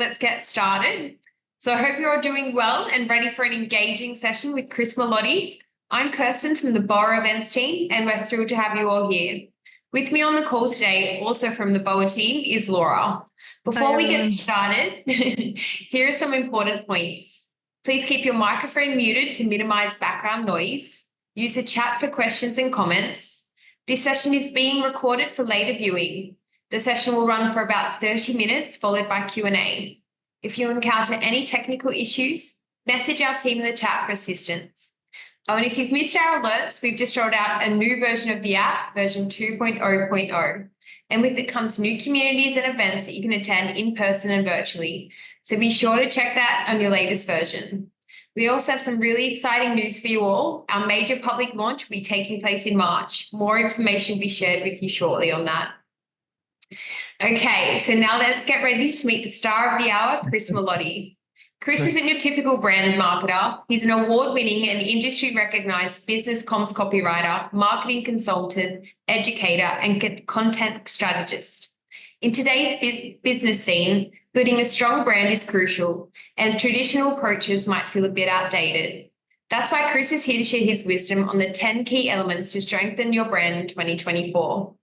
let's get started. So I hope you're all doing well and ready for an engaging session with Chris Melotti. I'm Kirsten from the BOA events team, and we're thrilled to have you all here. With me on the call today, also from the BOA team, is Laura. Before we get started, here are some important points. Please keep your microphone muted to minimize background noise. Use the chat for questions and comments. This session is being recorded for later viewing. The session will run for about 30 minutes, followed by Q&A. If you encounter any technical issues, message our team in the chat for assistance. Oh, and if you've missed our alerts, we've just rolled out a new version of the app, version 2.0.0. And with it comes new communities and events that you can attend in person and virtually. So be sure to check that on your latest version. We also have some really exciting news for you all. Our major public launch will be taking place in March. More information will be shared with you shortly on that. Okay, so now let's get ready to meet the star of the hour, Chris Melotti. Chris isn't your typical brand marketer. He's an award-winning and industry-recognized business comms copywriter, marketing consultant, educator, and content strategist. In today's business scene, building a strong brand is crucial, and traditional approaches might feel a bit outdated. That's why Chris is here to share his wisdom on the 10 key elements to strengthen your brand in 2024.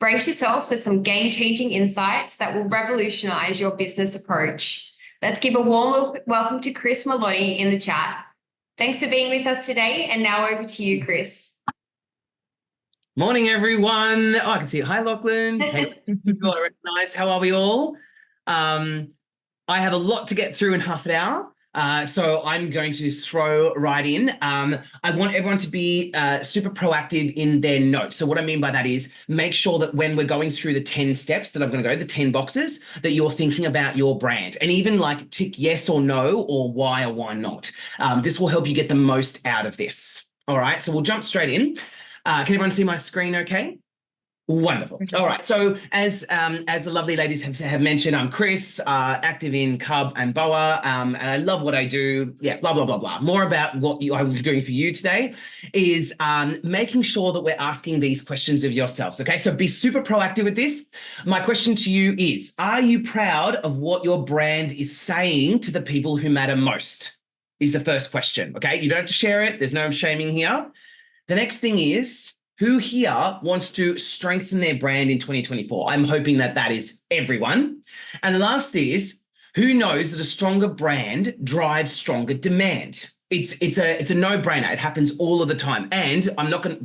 Brace yourself for some game-changing insights that will revolutionize your business approach. Let's give a warm welcome to Chris Melotti in the chat. Thanks for being with us today, and now over to you, Chris. Morning, everyone. Oh, I can see it. Hi, Lachlan. Hey, people I recognize. How are we all? I have a lot to get through in half an hour. So I'm going to throw right in. I want everyone to be super proactive in their notes. So what I mean by that is make sure that when we're going through the 10 steps that I'm going to go, the 10 boxes, that you're thinking about your brand and even like tick yes or no or why not. This will help you get the most out of this. All right, so we'll jump straight in. Can everyone see my screen okay? Wonderful. All right. So as the lovely ladies have mentioned, I'm Chris, active in Cub and BOA, and I love what I do. Yeah, blah, blah, blah, blah. More about what I'm doing for you today is making sure that we're asking these questions of yourselves. Okay. So be super proactive with this. My question to you is, are you proud of what your brand is saying to the people who matter most? Is the first question. Okay. You don't have to share it. There's no shaming here. The next thing is, who here wants to strengthen their brand in 2024? I'm hoping that that is everyone. And the last is, who knows that a stronger brand drives stronger demand? It's a no-brainer. It happens all of the time. And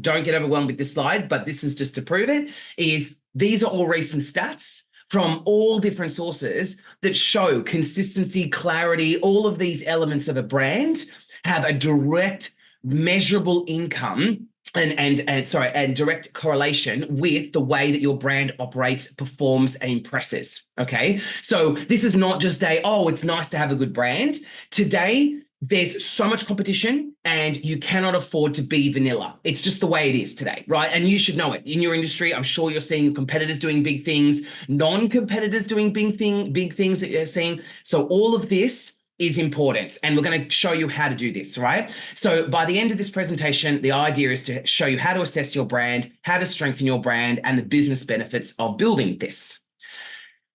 don't get overwhelmed with this slide, but this is just to prove it, is these are all recent stats from all different sources that show consistency, clarity, all of these elements of a brand have a direct measurable income and direct correlation with the way that your brand operates, performs, and impresses. Okay. So this is not just it's nice to have a good brand. Today, there's so much competition and you cannot afford to be vanilla. It's just the way it is today, right? And you should know it. In your industry, I'm sure you're seeing competitors doing big things, non-competitors doing big things that you're seeing. So all of this is important. And we're going to show you how to do this, right? So by the end of this presentation, the idea is to show you how to assess your brand, how to strengthen your brand, and the business benefits of building this.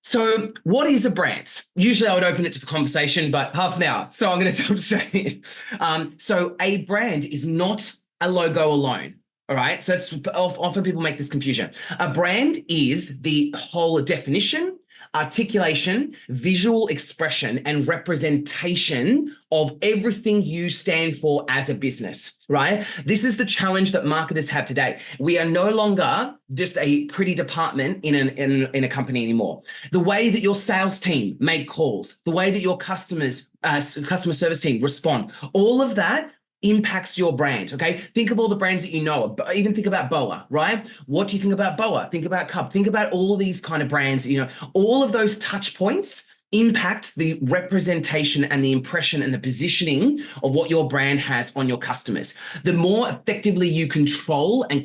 So what is a brand? Usually I would open it to conversation, but half an hour. So I'm going to jump straight in. So a brand is not a logo alone. All right. So that's often people make this confusion. A brand is the whole definition, articulation, visual expression, and representation of everything you stand for as a business, right? This is the challenge that marketers have today. We are no longer just a pretty department in a company anymore. The way that your sales team make calls, the way that your customer service team respond, all of that impacts your brand, okay? Think of all the brands that you know, even think about BOA, right? What do you think about BOA? Think about Cub, think about all these kind of brands, all of those touch points impact the representation and the impression and the positioning of what your brand has on your customers. The more effectively you control and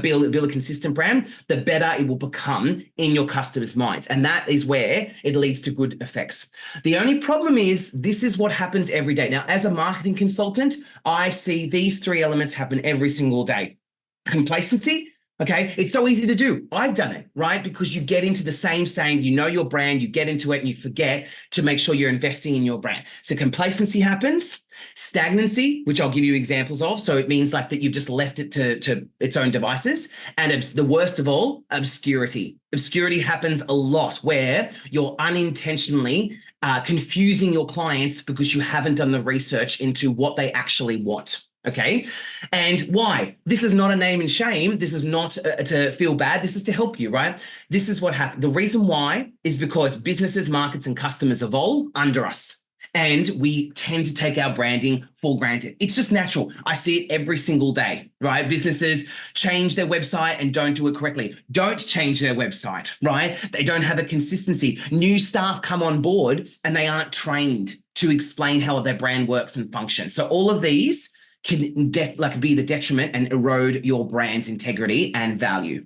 build a consistent brand, the better it will become in your customers' minds. And that is where it leads to good effects. The only problem is this is what happens every day. Now, as a marketing consultant, I see these three elements happen every single day: complacency, Okay, it's so easy to do. I've done it, right? Because you get into the same saying, you know your brand, you get into it and you forget to make sure you're investing in your brand. So complacency happens, stagnancy, which I'll give you examples of. So it means like that you've just left it to its own devices. And the worst of all, obscurity. Obscurity happens a lot where you're unintentionally confusing your clients because you haven't done the research into what they actually want. Okay. And why? This is not a name and shame. This is not to feel bad. This is to help you, right? This is what happened. The reason why is because businesses, markets, and customers evolve under us. And we tend to take our branding for granted. It's just natural. I see it every single day, right? Businesses change their website and don't do it correctly. Don't change their website, right? They don't have a consistency. New staff come on board and they aren't trained to explain how their brand works and functions. So all of these can be the detriment and erode your brand's integrity and value.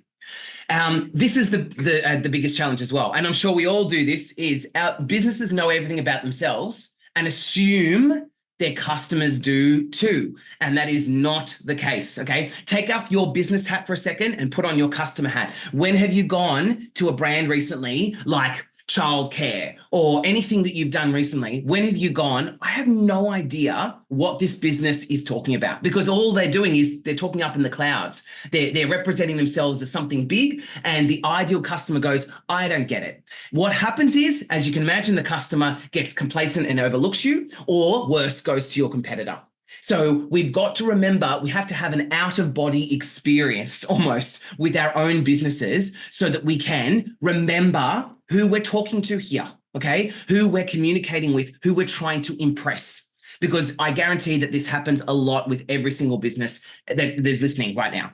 This is the biggest challenge as well. And I'm sure we all do this, is our businesses know everything about themselves and assume their customers do too. And that is not the case, okay? Take off your business hat for a second and put on your customer hat. When have you gone to a brand recently, like childcare or anything that you've done recently? When have you gone, I have no idea what this business is talking about? Because all they're doing is they're talking up in the clouds. They're representing themselves as something big, and the ideal customer goes, I don't get it. What happens is, as you can imagine, the customer gets complacent and overlooks you, or worse, goes to your competitor. So we've got to remember, we have to have an out-of-body experience almost with our own businesses so that we can remember who we're talking to here, okay? Who we're communicating with, who we're trying to impress. Because I guarantee that this happens a lot with every single business that is listening right now.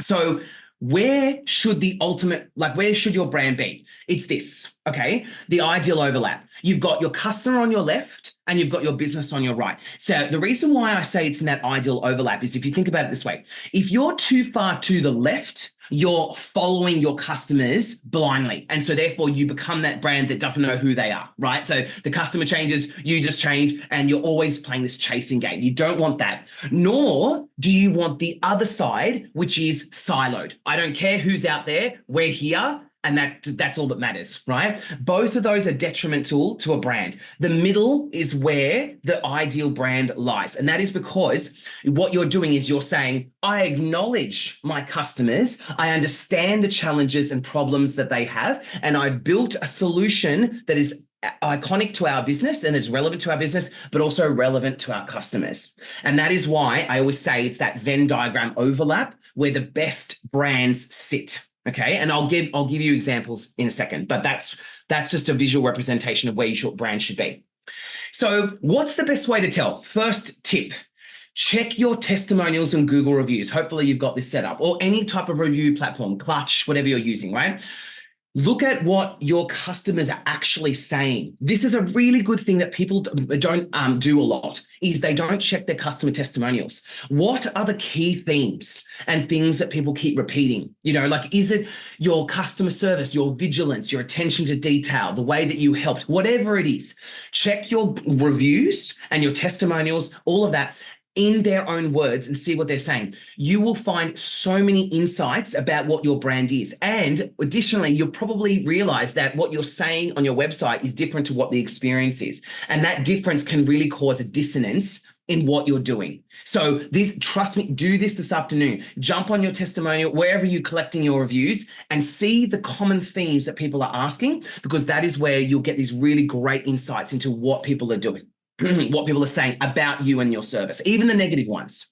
So where should where should your brand be? It's this, okay? The ideal overlap. You've got your customer on your left and you've got your business on your right. So the reason why I say it's in that ideal overlap is, if you think about it this way, if you're too far to the left, you're following your customers blindly. And so therefore you become that brand that doesn't know who they are, right? So the customer changes, you just change, and you're always playing this chasing game. You don't want that. Nor do you want the other side, which is siloed. I don't care who's out there, we're here. And that's all that matters, right? Both of those are detrimental to a brand. The middle is where the ideal brand lies. And that is because what you're doing is you're saying, I acknowledge my customers. I understand the challenges and problems that they have. And I've built a solution that is iconic to our business and is relevant to our business, but also relevant to our customers. And that is why I always say it's that Venn diagram overlap where the best brands sit. Okay, and I'll give you examples in a second, but that's just a visual representation of where your brand should be. So what's the best way to tell? First tip, check your testimonials and Google reviews. Hopefully you've got this set up, or any type of review platform, Clutch, whatever you're using, right? Look at what your customers are actually saying. This is a really good thing that people don't do a lot, is they don't check their customer testimonials. What are the key themes and things that people keep repeating? You know, like, is it your customer service, your vigilance, your attention to detail, the way that you helped, whatever it is? Check your reviews and your testimonials, all of that, in their own words, and see what they're saying. You will find so many insights about what your brand is. And additionally, you'll probably realize that what you're saying on your website is different to what the experience is. And that difference can really cause a dissonance in what you're doing. So trust me, do this afternoon. Jump on your testimonial, wherever you're collecting your reviews, and see the common themes that people are asking, because that is where you'll get these really great insights into what people are doing. What people are saying about you and your service, even the negative ones.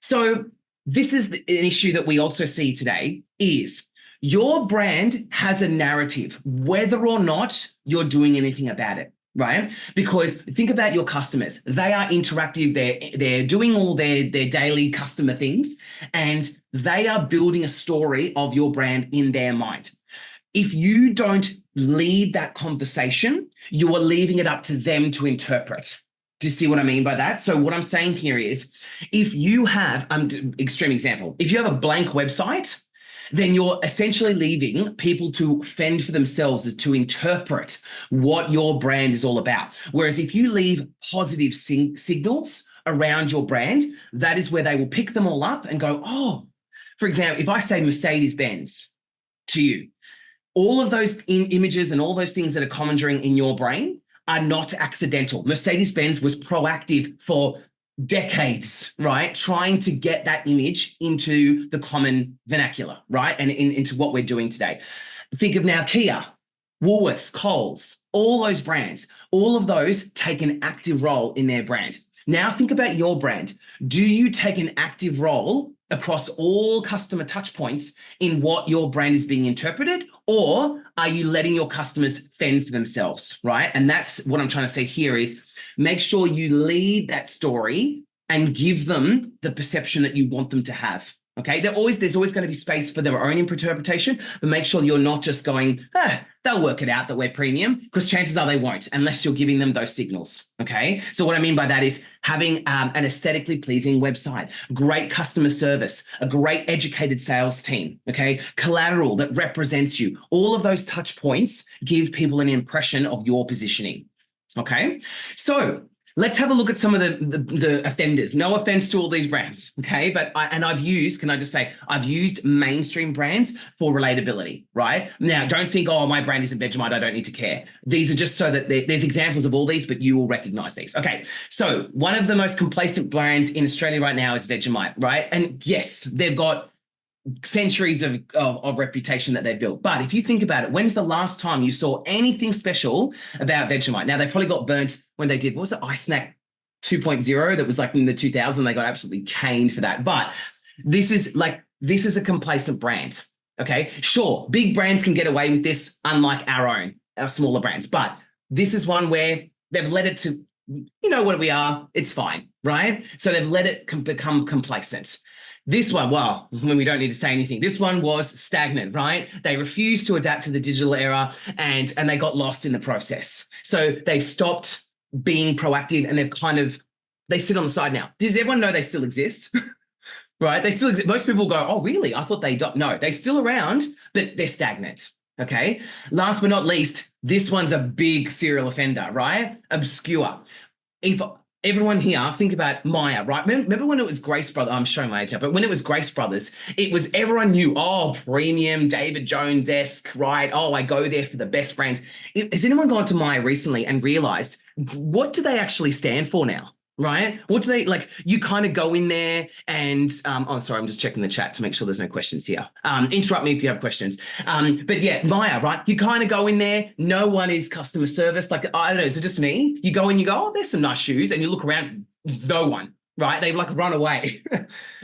So this is an issue that we also see today, is your brand has a narrative, whether or not you're doing anything about it, right? Because think about your customers. They are interactive. They're doing all their daily customer things, and they are building a story of your brand in their mind. If you don't lead that conversation, you are leaving it up to them to interpret. Do you see what I mean by that? So what I'm saying here is, if you have, extreme example, if you have a blank website, then you're essentially leaving people to fend for themselves, to interpret what your brand is all about. Whereas if you leave positive signals around your brand, that is where they will pick them all up and go, oh, For example, if I say Mercedes-Benz to you, all of those images and all those things that are conjuring in your brain are not accidental. Mercedes-Benz was proactive for decades, right? Trying to get that image into the common vernacular, right? And into what we're doing today. Think of now Kia, Woolworths, Coles, all those brands, all of those take an active role in their brand. Now think about your brand. Do you take an active role across all customer touch points in what your brand is being interpreted, or are you letting your customers fend for themselves, right? And that's what I'm trying to say here is make sure you lead that story and give them the perception that you want them to have. Okay, there's always going to be space for their own interpretation, but make sure you're not just going, they'll work it out that we're premium, because chances are they won't unless you're giving them those signals. Okay, so what I mean by that is having an aesthetically pleasing website, great customer service, a great educated sales team, okay, collateral that represents you. All of those touch points give people an impression of your positioning. Okay, so let's have a look at some of the offenders. No offense to all these brands, okay? But I've used mainstream brands for relatability, right? Now, don't think, oh, my brand isn't Vegemite, I don't need to care. These are just so that there's examples of all these, but you will recognize these. Okay, so one of the most complacent brands in Australia right now is Vegemite, right? And yes, they've got centuries of reputation that they built. But if you think about it, when's the last time you saw anything special about Vegemite? Now, they probably got burnt when they did, what was it, Ice Snack 2.0? That was like in the 2000s. They got absolutely caned for that. But this is a complacent brand. Okay, sure, big brands can get away with this, unlike our smaller brands. But this is one where they've let it to, you know what we are, it's fine, right? So they've let it become complacent. This one, well, when we don't need to say anything, this one was stagnant, right? They refused to adapt to the digital era and they got lost in the process. So they've stopped being proactive and they sit on the side now. Does everyone know they still exist? Right? They still exist. Most people go, oh, really? I thought they died. No, they're still around, but they're stagnant. Okay. Last but not least, this one's a big serial offender, right? Obscure. If everyone here, think about Maya, right? Remember when it was Grace Brothers? I'm showing my age now, but when it was Grace Brothers, it was everyone knew, oh, premium, David Jones-esque, right? Oh, I go there for the best brands. Has anyone gone to Maya recently and realized what do they actually stand for now? Right? What do they like? You kind of go in there and, oh, sorry, I'm just checking the chat to make sure there's no questions here. Interrupt me if you have questions. But yeah, Maya, right? You kind of go in there. No one is customer service. Like, I don't know, is it just me? You go in, you go, oh, there's some nice shoes. And you look around, no one, right? They've like run away,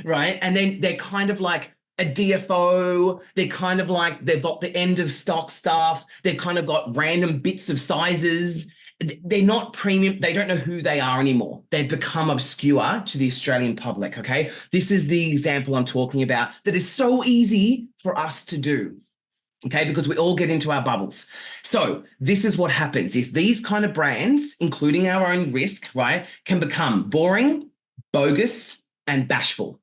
right? And then they're kind of like a DFO. They're kind of like, they've got the end of stock stuff. They've kind of got random bits of sizes. They're not premium. They don't know who they are anymore. They've become obscure to the Australian public, okay? This is the example I'm talking about that is so easy for us to do, okay? Because we all get into our bubbles. So this is what happens is these kind of brands, including our own risk, right, can become boring, bogus, and bashful,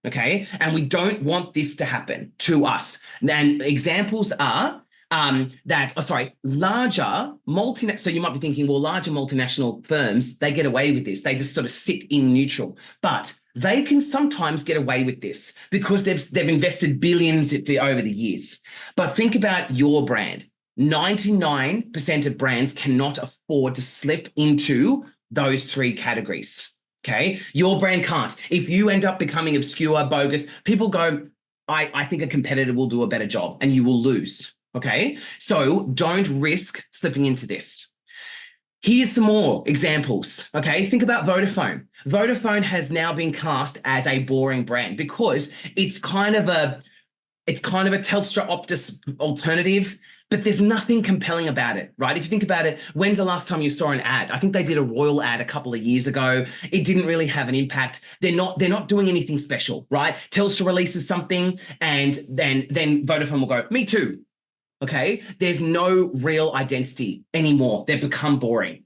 okay? And we don't want this to happen to us. And examples are larger multinational. So you might be thinking, well, larger multinational firms, they get away with this. They just sort of sit in neutral, but they can sometimes get away with this because they've invested billions over the years. But think about your brand. 99% of brands cannot afford to slip into those three categories. Okay, your brand can't. If you end up becoming obscure, bogus, people go, I think a competitor will do a better job, and you will lose. Okay, so don't risk slipping into this. Here's some more examples. Okay, think about Vodafone. Vodafone has now been cast as a boring brand because it's kind of a Telstra Optus alternative, but there's nothing compelling about it, right? If you think about it, when's the last time you saw an ad? I think they did a Royal ad a couple of years ago. It didn't really have an impact. They're not doing anything special, right? Telstra releases something and then Vodafone will go, me too. Okay, there's no real identity anymore. They've become boring.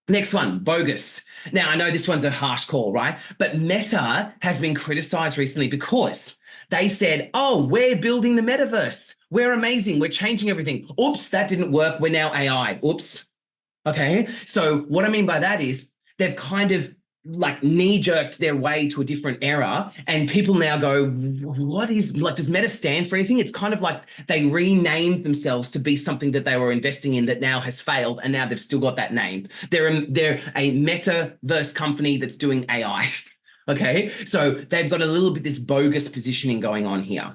Next one, bogus. Now, I know this one's a harsh call, right? But Meta has been criticized recently because they said, oh, we're building the metaverse. We're amazing. We're changing everything. Oops, that didn't work. We're now AI. Oops. Okay, so what I mean by that is they've kind of like knee-jerked their way to a different era, and people now go, what is, like, does Meta stand for anything? It's kind of like they renamed themselves to be something that they were investing in that now has failed, and now they've still got that name. They're a metaverse company that's doing AI. Okay, so they've got a little bit this bogus positioning going on here.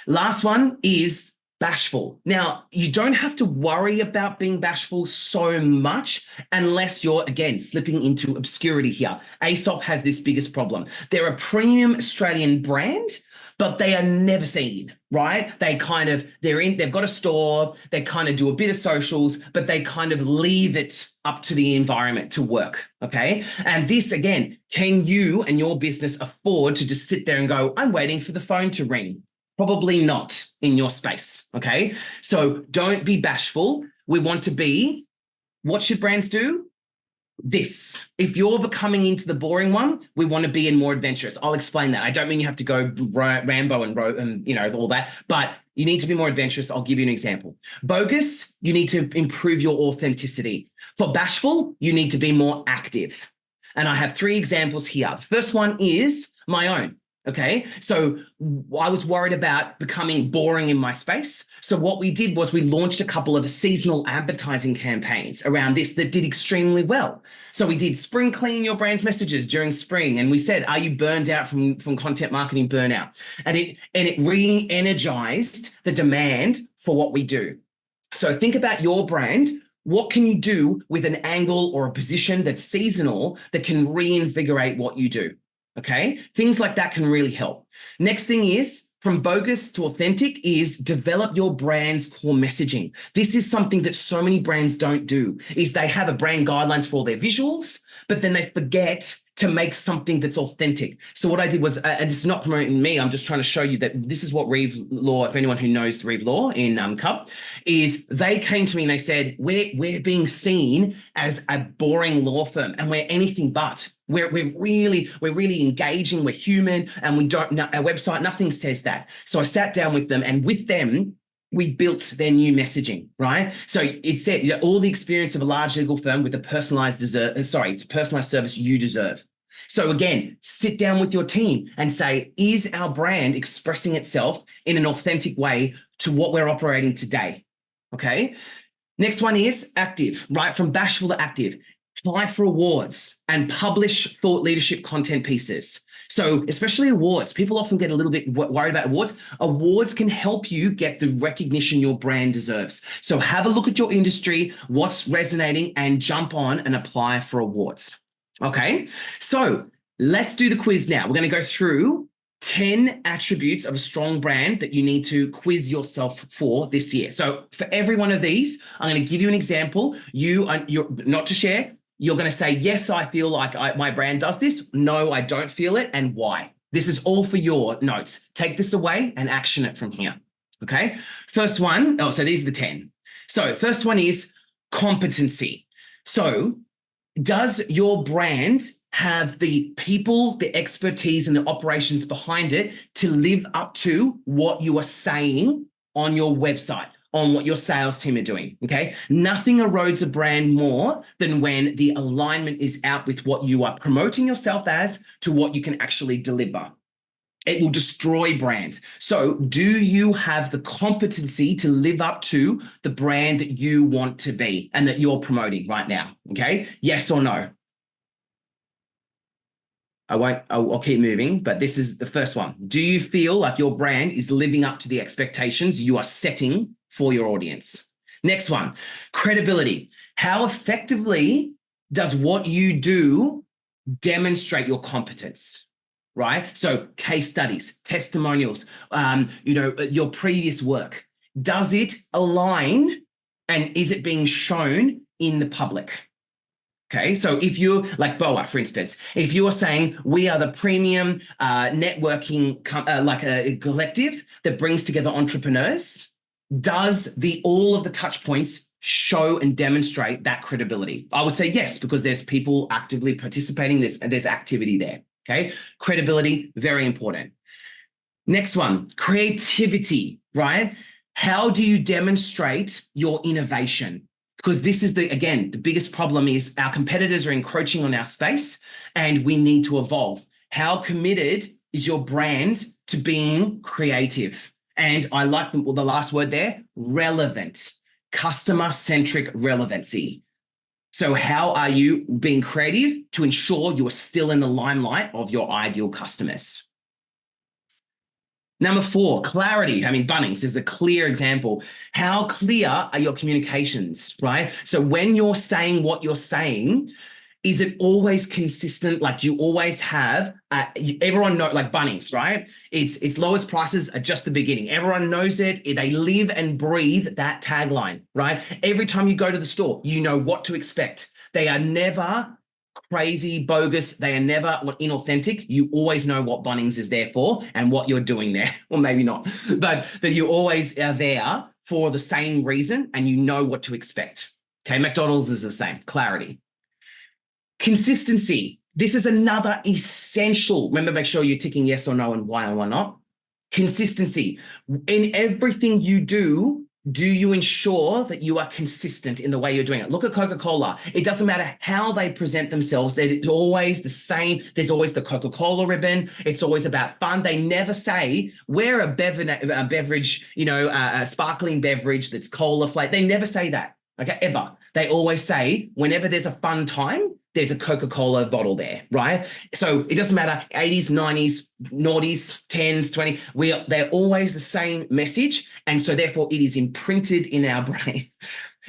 Last one is bashful. Now, you don't have to worry about being bashful so much unless you're, again, slipping into obscurity here. Aesop has this biggest problem. They're a premium Australian brand, but they are never seen, right? They've got a store, they kind of do a bit of socials, but they kind of leave it up to the environment to work, okay? And this, again, can you and your business afford to just sit there and go, I'm waiting for the phone to ring? Probably not in your space, okay? So don't be bashful. We want to be, what should brands do? This. If you're becoming into the boring one, we want to be in more adventurous. I'll explain that. I don't mean you have to go Rambo and all that, but you need to be more adventurous. I'll give you an example. Bogus, you need to improve your authenticity. For bashful, you need to be more active. And I have 3 examples here. The first one is my own. Okay, so I was worried about becoming boring in my space. So what we did was we launched a couple of seasonal advertising campaigns around this that did extremely well. So we did spring clean your brand's messages during spring. And we said, are you burned out from content marketing burnout? And it re-energized the demand for what we do. So think about your brand. What can you do with an angle or a position that's seasonal that can reinvigorate what you do? Okay, things like that can really help. Next thing is, from bogus to authentic, is develop your brand's core messaging. This is something that so many brands don't do, is they have a brand guidelines for all their visuals, but then they forget to make something that's authentic. So what I did was, and it's not promoting me, I'm just trying to show you that this is what Reeve Law, if anyone who knows Reeve Law in Cup, is they came to me and they said, we're being seen as a boring law firm and we're anything but. We're really engaging, we're human, and we don't know our website, nothing says that. So I sat down with them, and with them, we built their new messaging, right? So it said, all the experience of a large legal firm with a personalized service you deserve. So again, sit down with your team and say, is our brand expressing itself in an authentic way to what we're operating today? Okay. Next one is active, right? From bashful to active. Apply for awards and publish thought leadership content pieces. So especially awards, people often get a little bit worried about awards. Awards can help you get the recognition your brand deserves. So have a look at your industry, what's resonating, and jump on and apply for awards. Okay, so let's do the quiz now. We're going to go through 10 attributes of a strong brand that you need to quiz yourself for this year. So for every one of these, I'm going to give you an example. You're not to share. You're going to say, yes, I feel like my brand does this. No, I don't feel it. And why? This is all for your notes. Take this away and action it from here. Okay. First one. So these are the 10. So first one is competency. So does your brand have the people, the expertise, and the operations behind it to live up to what you are saying on your website, on what your sales team are doing, okay? Nothing erodes a brand more than when the alignment is out with what you are promoting yourself as to what you can actually deliver. It will destroy brands. So do you have the competency to live up to the brand that you want to be and that you're promoting right now, okay? Yes or no? I'll keep moving, but this is the first one. Do you feel like your brand is living up to the expectations you are setting for your audience? Next one, credibility. How effectively does what you do demonstrate your competence, right? So case studies, testimonials, your previous work. Does it align and is it being shown in the public? Okay, so if you're like BOA, for instance, if you are saying we are the premium networking, like a collective that brings together entrepreneurs, does all of the touch points show and demonstrate that credibility? I would say yes, because there's people actively participating, there's activity there, okay? Credibility, very important. Next one, creativity, right? How do you demonstrate your innovation? because this is again, the biggest problem is our competitors are encroaching on our space and we need to evolve. How committed is your brand to being creative? And I like the last word there, relevant, customer-centric relevancy. So how are you being creative to ensure you are still in the limelight of your ideal customers? Number 4, clarity. I mean, Bunnings is a clear example. How clear are your communications, right? So when you're saying what you're saying, is it always consistent? Like, do you always have, everyone know, like Bunnings, right? It's lowest prices are just the beginning. Everyone knows it. They live and breathe that tagline, right? Every time you go to the store, you know what to expect. They are never crazy, bogus. They are never inauthentic. You always know what Bunnings is there for and what you're doing there. Or maybe not, but that you always are there for the same reason and you know what to expect. Okay, McDonald's is the same, clarity. Consistency. This is another essential. Remember, make sure you're ticking yes or no and why and why not. Consistency. In everything you do you ensure that you are consistent in the way you're doing it? Look at Coca-Cola. It doesn't matter how they present themselves. It's always the same. There's always the Coca-Cola ribbon. It's always about fun. They never say, we're a beverage, a sparkling beverage that's cola flavored. They never say that, okay, ever. They always say, whenever there's a fun time, there's a Coca-Cola bottle there, right? So it doesn't matter, 80s, 90s, noughties, 10s, 20s, they're always the same message. And so therefore it is imprinted in our brain.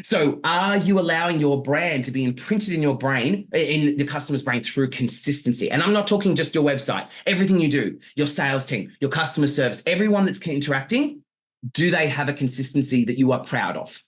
So are you allowing your brand to be imprinted in your brain, in the customer's brain through consistency? And I'm not talking just your website, everything you do, your sales team, your customer service, everyone that's interacting, do they have a consistency that you are proud of?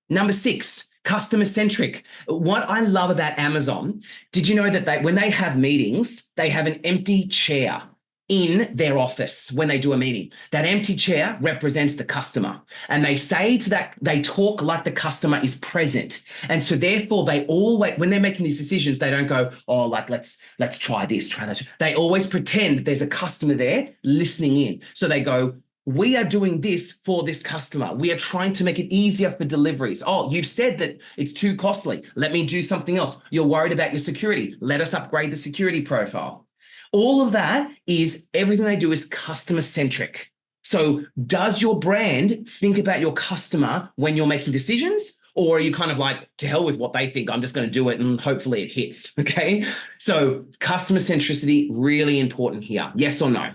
Number 6, customer-centric. What I love about Amazon, did you know that when they have meetings, they have an empty chair in their office when they do a meeting? That empty chair represents the customer. And they say to that, they talk like the customer is present. And so therefore they always, when they're making these decisions, they don't go, oh, like, let's try this, try that. They always pretend there's a customer there listening in. So they go, we are doing this for this customer. We are trying to make it easier for deliveries. Oh, you've said that it's too costly. Let me do something else. You're worried about your security. Let us upgrade the security profile. All of that is, everything they do is customer centric. So does your brand think about your customer when you're making decisions? Or are you kind of like, to hell with what they think, I'm just going to do it and hopefully it hits, okay? So customer centricity, really important here. Yes or no?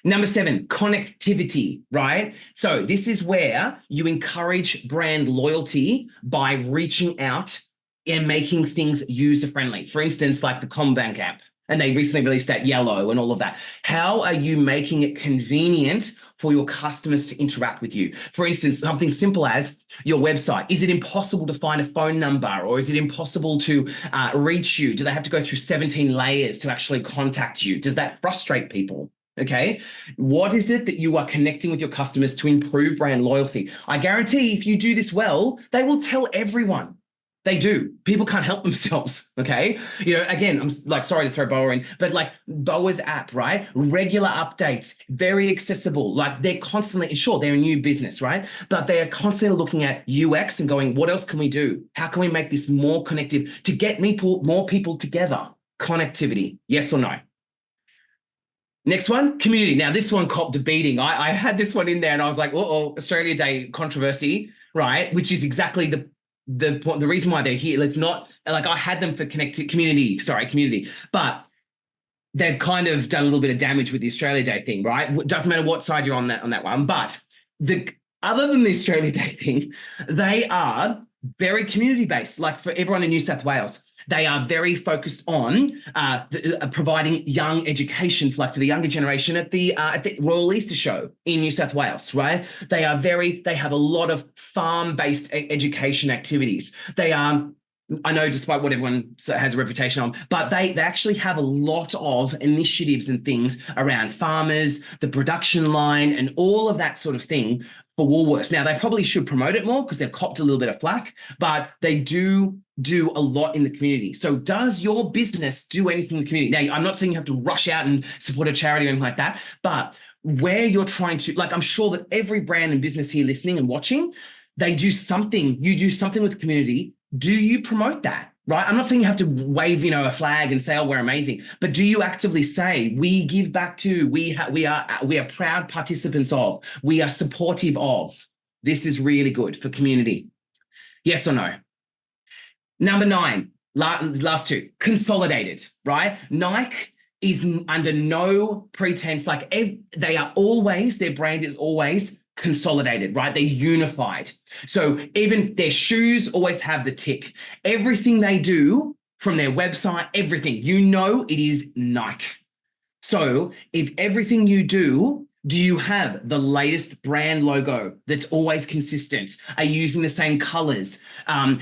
Number 7, connectivity, right? So this is where you encourage brand loyalty by reaching out and making things user-friendly. For instance, like the CommBank app, and they recently released that yellow and all of that. How are you making it convenient for your customers to interact with you? For instance, something simple as your website. Is it impossible to find a phone number, or is it impossible to reach you? Do they have to go through 17 layers to actually contact you? Does that frustrate people? Okay, what is it that you are connecting with your customers to improve brand loyalty? I guarantee if you do this well, they will tell everyone. They do. People can't help themselves, okay? Again, I'm like, sorry to throw BOA in, but like BOA's app, right? Regular updates, very accessible. Like they're constantly, sure, they're a new business, right? But they are constantly looking at UX and going, what else can we do? How can we make this more connective to get more people together? Connectivity, yes or no? Next one, community. Now, this one copped a beating. I had this one in there and I was like, Australia Day controversy, right? Which is exactly the reason why they're here. Let's not, like, I had them for community, but they've kind of done a little bit of damage with the Australia Day thing, right? It doesn't matter what side you're on that one. But other than the Australia Day thing, they are very community-based, like for everyone in New South Wales. They are very focused on providing young education, like to the younger generation at the Royal Easter Show in New South Wales, right? They have a lot of farm-based education activities. They are, I know, despite what everyone has a reputation on, but they actually have a lot of initiatives and things around farmers, the production line, and all of that sort of thing for Woolworths. Now, they probably should promote it more because they've copped a little bit of flack, but they do a lot in the community. So does your business do anything in the community? Now, I'm not saying you have to rush out and support a charity or anything like that, but where you're trying to, like, I'm sure that every brand and business here listening and watching, they do something, you do something with the community. Do you promote that? Right? I'm not saying you have to wave, a flag and say, "Oh, we're amazing," but do you actively say, "We give back to, we are proud participants of, we are supportive of"? This is really good for community. Yes or no? Number 9, last 2, consolidated. Right? Nike is under no pretense, they are always, their brand is always consolidated, right? They're unified. So even their shoes always have the tick. Everything they do from their website, everything, it is Nike. So if everything you do you have the latest brand logo that's always consistent? Are you using the same colors?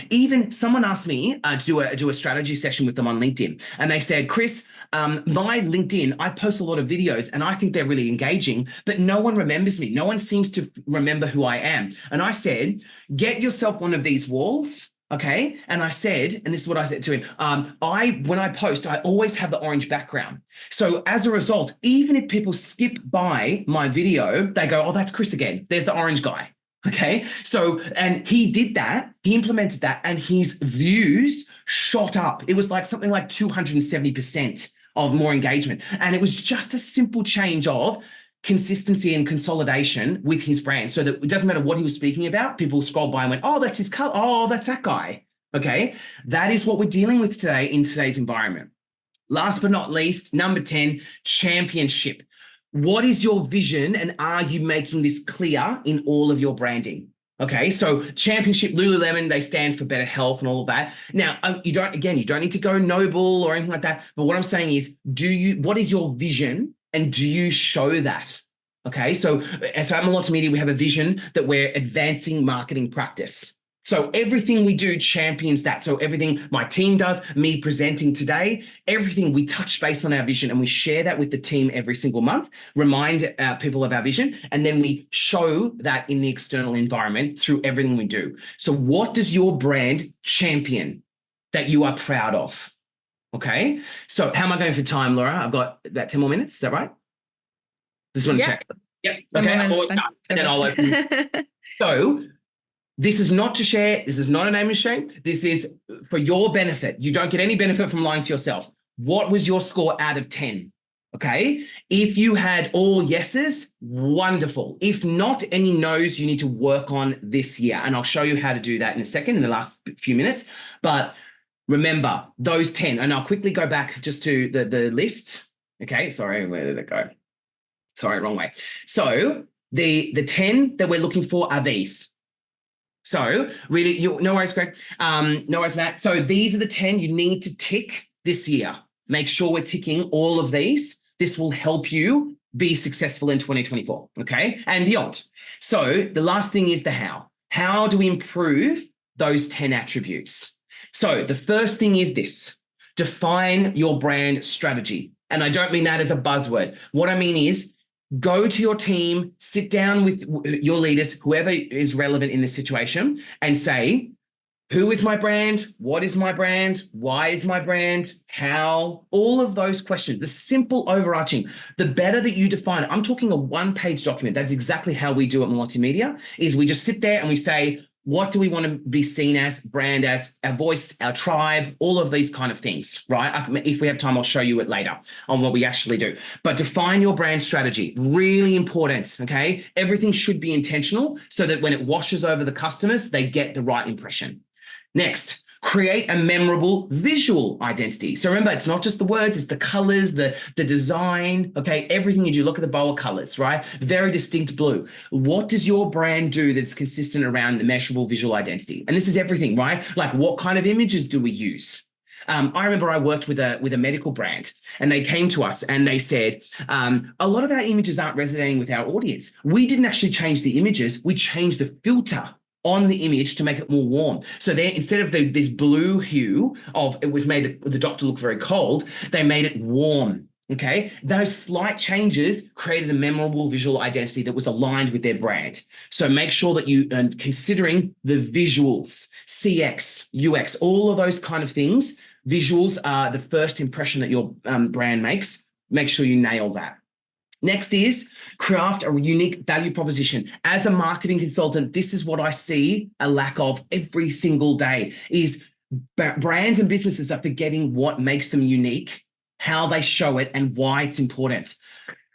Even someone asked me to do a strategy session with them on LinkedIn, and they said, "Chris, my LinkedIn, I post a lot of videos and I think they're really engaging, but no one remembers me. No one seems to remember who I am." And I said, "Get yourself one of these walls." Okay. And I said, and this is what I said to him, when I post, I always have the orange background. So as a result, even if people skip by my video, they go, "Oh, that's Chris again. There's the orange guy." Okay. So, and he did that, he implemented that, and his views shot up. It was like something like 270% of more engagement. And it was just a simple change of consistency and consolidation with his brand, so that it doesn't matter what he was speaking about, people scroll by and went, "Oh, that's his color. Oh, that's that guy." Okay. That is what we're dealing with today in today's environment. Last but not least, number 10, championship. What is your vision, and are you making this clear in all of your branding? Okay, so championship, Lululemon, they stand for better health and all of that. Now, you don't need to go noble or anything like that. But what I'm saying is, what is your vision, and do you show that? Okay, so at Melotti Media, we have a vision that we're advancing marketing practice. So everything we do champions that. So everything my team does, me presenting today, everything, we touch base on our vision, and we share that with the team every single month, remind people of our vision, and then we show that in the external environment through everything we do. So what does your brand champion that you are proud of? Okay. So how am I going for time, Laura? I've got about 10 more minutes. Is that right? Just want to check. Yep. Okay. I'm always done. And then I'll open. So this is not to share. This is not a name and shame. This is for your benefit. You don't get any benefit from lying to yourself. What was your score out of 10? Okay. If you had all yeses, wonderful. If not, any no's, you need to work on this year. And I'll show you how to do that in a second, in the last few minutes. But remember those 10, and I'll quickly go back just to the list. Okay. Sorry, where did it go? Sorry, wrong way. So the 10 that we're looking for are these. So really, no worries, Greg. No worries, Matt. So these are the 10 you need to tick this year. Make sure we're ticking all of these. This will help you be successful in 2024, okay? And beyond. So the last thing is the how. How do we improve those 10 attributes? So the first thing is this: define your brand strategy. And I don't mean that as a buzzword. What I mean is, go to your team, sit down with your leaders, whoever is relevant in this situation, and say, who is my brand? What is my brand? Why is my brand? How? All of those questions, the simple overarching, the better that you define it. I'm talking a one-page document. That's exactly how we do at Melotti Media, is we just sit there and we say, what do we want to be seen as, brand as, our voice, our tribe, all of these kind of things, right? If we have time, I'll show you it later on what we actually do. But define your brand strategy, really important, okay? Everything should be intentional so that when it washes over the customers, they get the right impression. Next, create a memorable visual identity. So remember, it's not just the words, it's the colors, the design, okay? Everything you do, look at the boa colors, right? Very distinct blue. What does your brand do that's consistent around the measurable visual identity? And this is everything, right? Like, what kind of images do we use? I remember I worked with a medical brand, and they came to us and they said, a lot of our images aren't resonating with our audience. We didn't actually change the images, we changed the filter on the image to make it more warm. So they, instead of this blue hue of it was made the doctor look very cold, they made it warm. Okay. Those slight changes created a memorable visual identity that was aligned with their brand. So make sure that you are considering the visuals, CX, UX, all of those kind of things. Visuals are the first impression that your brand makes. Make sure you nail that. Next is craft a unique value proposition. As a marketing consultant, this is what I see a lack of every single day is brands and businesses are forgetting what makes them unique, how they show it, and why it's important.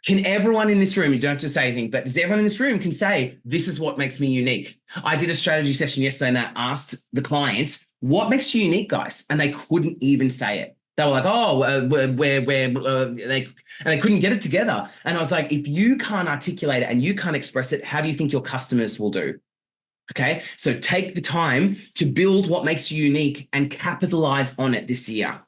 Can everyone in this room, you don't have to say anything, but does everyone in this room can say, this is what makes me unique? I did a strategy session yesterday and I asked the client, what makes you unique, guys? And they couldn't even say it. They were like, they couldn't get it together. And I was like, if you can't articulate it and you can't express it, how do you think your customers will do? Okay, so take the time to build what makes you unique and capitalize on it this year.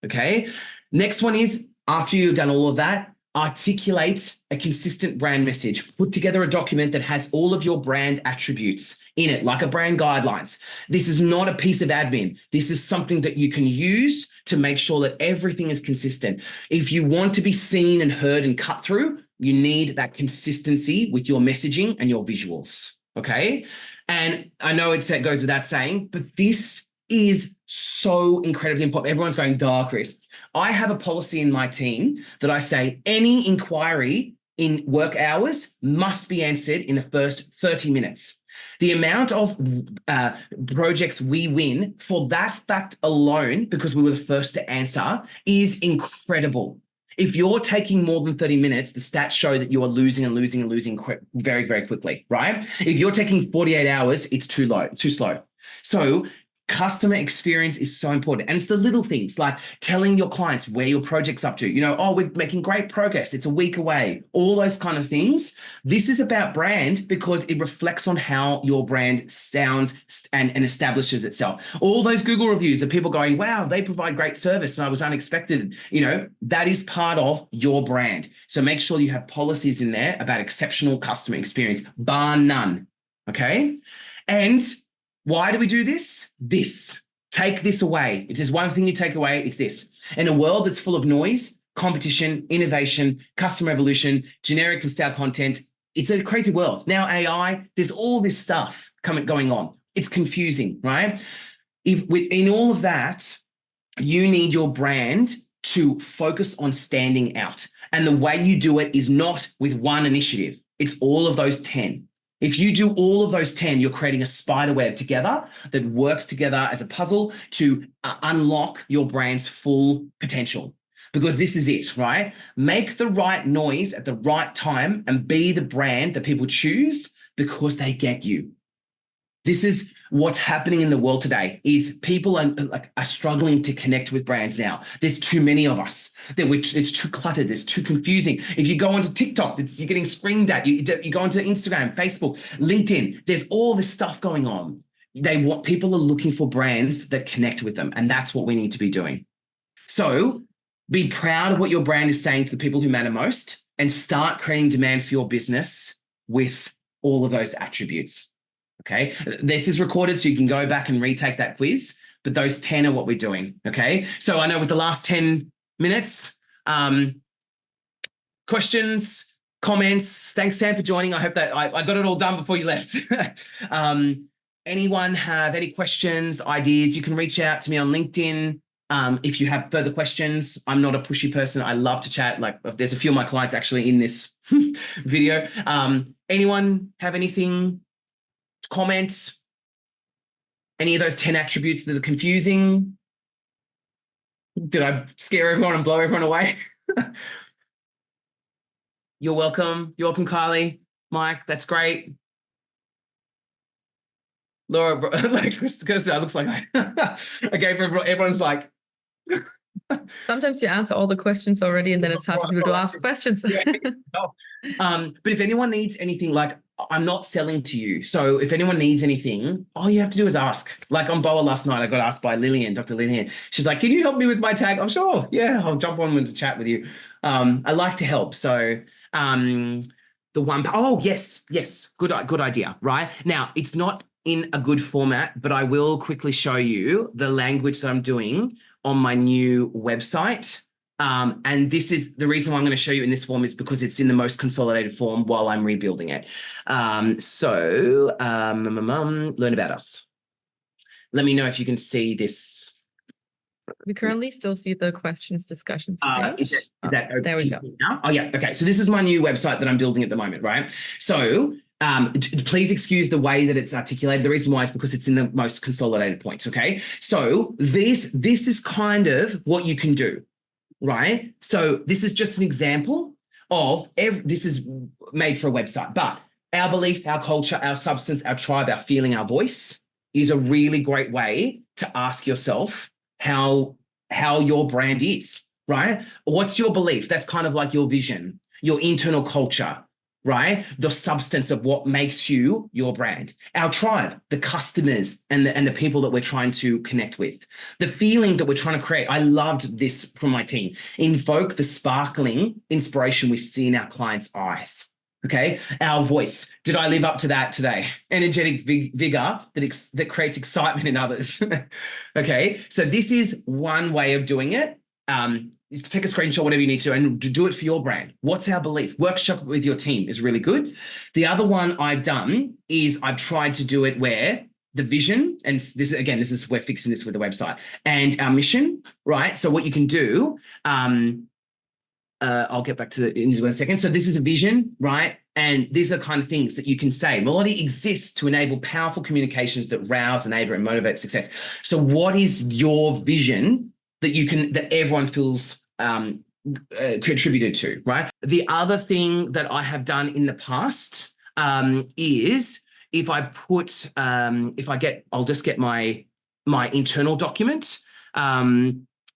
Okay, next one is after you've done all of that, articulate a consistent brand message. Put together a document that has all of your brand attributes in it, like a brand guidelines. This is not a piece of admin. This is something that you can use to make sure that everything is consistent. If you want to be seen and heard and cut through, you need that consistency with your messaging and your visuals. Okay. And I know it goes without saying, but this is so incredibly important. Everyone's going, duh, Chris. I have a policy in my team that I say any inquiry in work hours must be answered in the first 30 minutes. The amount of projects we win for that fact alone, because we were the first to answer, is incredible. If you're taking more than 30 minutes, the stats show that you are losing and losing and losing very, very quickly, right? If you're taking 48 hours, it's too low, too slow. So customer experience is so important. And it's the little things like telling your clients where your project's up to, we're making great progress. It's a week away, all those kind of things. This is about brand because it reflects on how your brand sounds and establishes itself. All those Google reviews of people going, wow, they provide great service and I was unexpected. That is part of your brand. So make sure you have policies in there about exceptional customer experience, bar none. Okay. And why do we do this? Take this away. If there's one thing you take away, it's this. In a world that's full of noise, competition, innovation, customer evolution, generic and stale content, it's a crazy world. Now AI, there's all this stuff going on. It's confusing, right? In all of that, you need your brand to focus on standing out. And the way you do it is not with one initiative. It's all of those 10. If you do all of those 10, you're creating a spider web together that works together as a puzzle to unlock your brand's full potential. Because this is it, right? Make the right noise at the right time and be the brand that people choose because they get you. This is what's happening in the world today is people are struggling to connect with brands now. There's too many of us. It's too cluttered. It's too confusing. If you go onto TikTok, you're getting screamed at. You go onto Instagram, Facebook, LinkedIn. There's all this stuff going on. People are looking for brands that connect with them. And that's what we need to be doing. So be proud of what your brand is saying to the people who matter most and start creating demand for your business with all of those attributes. Okay, this is recorded so you can go back and retake that quiz, but those 10 are what we're doing. Okay, so I know with the last 10 minutes, questions, comments. Thanks, Sam, for joining. I hope that I got it all done before you left. Anyone have any questions, ideas? You can reach out to me on LinkedIn. If you have further questions, I'm not a pushy person. I love to chat. Like there's a few of my clients actually in this video. Anyone have anything? Comments? Any of those 10 attributes that are confusing? Did I scare everyone and blow everyone away? You're welcome. You're welcome, Kylie. Mike, that's great. Laura, like Chris, looks like I gave everyone's like. Sometimes you answer all the questions already, and then it's hard for people to ask questions. But if anyone needs anything, like I'm not selling to you. So if anyone needs anything, all you have to do is ask. Like on BOA last night, I got asked by Lillian, Dr. Lillian. She's like, can you help me with my tag? I'm sure. Yeah, I'll jump on to chat with you. I like to help. So yes. Good idea. Right now, it's not in a good format, but I will quickly show you the language that I'm doing on my new website. And this is the reason why I'm going to show you in this form is because it's in the most consolidated form while I'm rebuilding it. Learn about us. Let me know if you can see this We currently still see the questions discussions Is page. that There we okay go. now? Oh yeah, okay. So this is my new website that I'm building at the moment, right? So please excuse the way that it's articulated. The reason why is because it's in the most consolidated points, okay? So this is kind of what you can do, right? So this is just an example of this is made for a website, but our belief, our culture, our substance, our tribe, our feeling, our voice is a really great way to ask yourself how your brand is, right? What's your belief? That's kind of like your vision, your internal culture, right? The substance of what makes you your brand. Our tribe, the customers and the people that we're trying to connect with. The feeling that we're trying to create. I loved this from my team. Invoke the sparkling inspiration we see in our clients' eyes. Okay, our voice. Did I live up to that today? Energetic vigor that creates excitement in others. Okay, so this is one way of doing it. Take a screenshot, whatever you need to, and do it for your brand. What's our belief? Workshop with your team is really good. The other one I've done is I've tried to do it where the vision, and this is we're fixing this with the website, and our mission, right? So what you can do, I'll get back to it in a second. So this is a vision, right? And these are the kind of things that you can say. Melotti exists to enable powerful communications that rouse, enable, and motivate success. So what is your vision that everyone feels contributed to, right? The other thing that I have done in the past is I'll just get my internal document.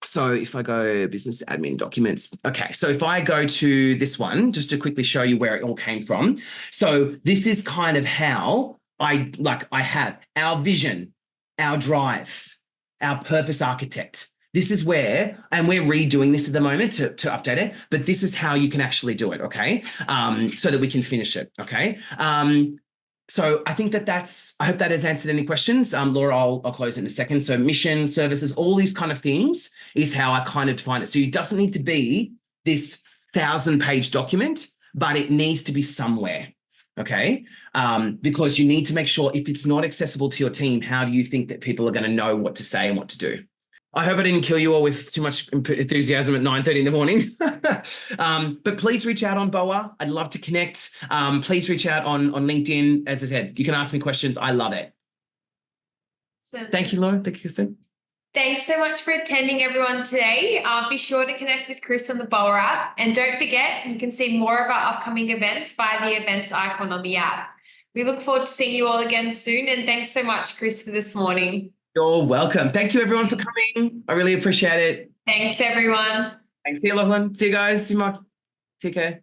So if I go business admin documents, okay. So if I go to this one, just to quickly show you where it all came from. So this is kind of how I have our vision, our drive, our purpose architect. This is where, and we're redoing this at the moment to update it, but this is how you can actually do it, okay? So that we can finish it, okay? So I think I hope that has answered any questions. Laura, I'll close in a second. So mission, services, all these kind of things is how I kind of define it. So it doesn't need to be this 1,000-page document, but it needs to be somewhere, okay? Because you need to make sure if it's not accessible to your team, how do you think that people are going to know what to say and what to do? I hope I didn't kill you all with too much enthusiasm at 9:30 in the morning. But please reach out on BOA. I'd love to connect. Please reach out on LinkedIn. As I said, you can ask me questions. I love it. Thank you, Laura. Thank you, Kristen. Thanks so much for attending, everyone, today. Be sure to connect with Chris on the BOA app. And don't forget, you can see more of our upcoming events via the events icon on the app. We look forward to seeing you all again soon. And thanks so much, Chris, for this morning. You're welcome. Thank you, everyone, for coming. I really appreciate it. Thanks, everyone. Thanks. See you, Lachlan. See you guys. See you, Mark. Take care.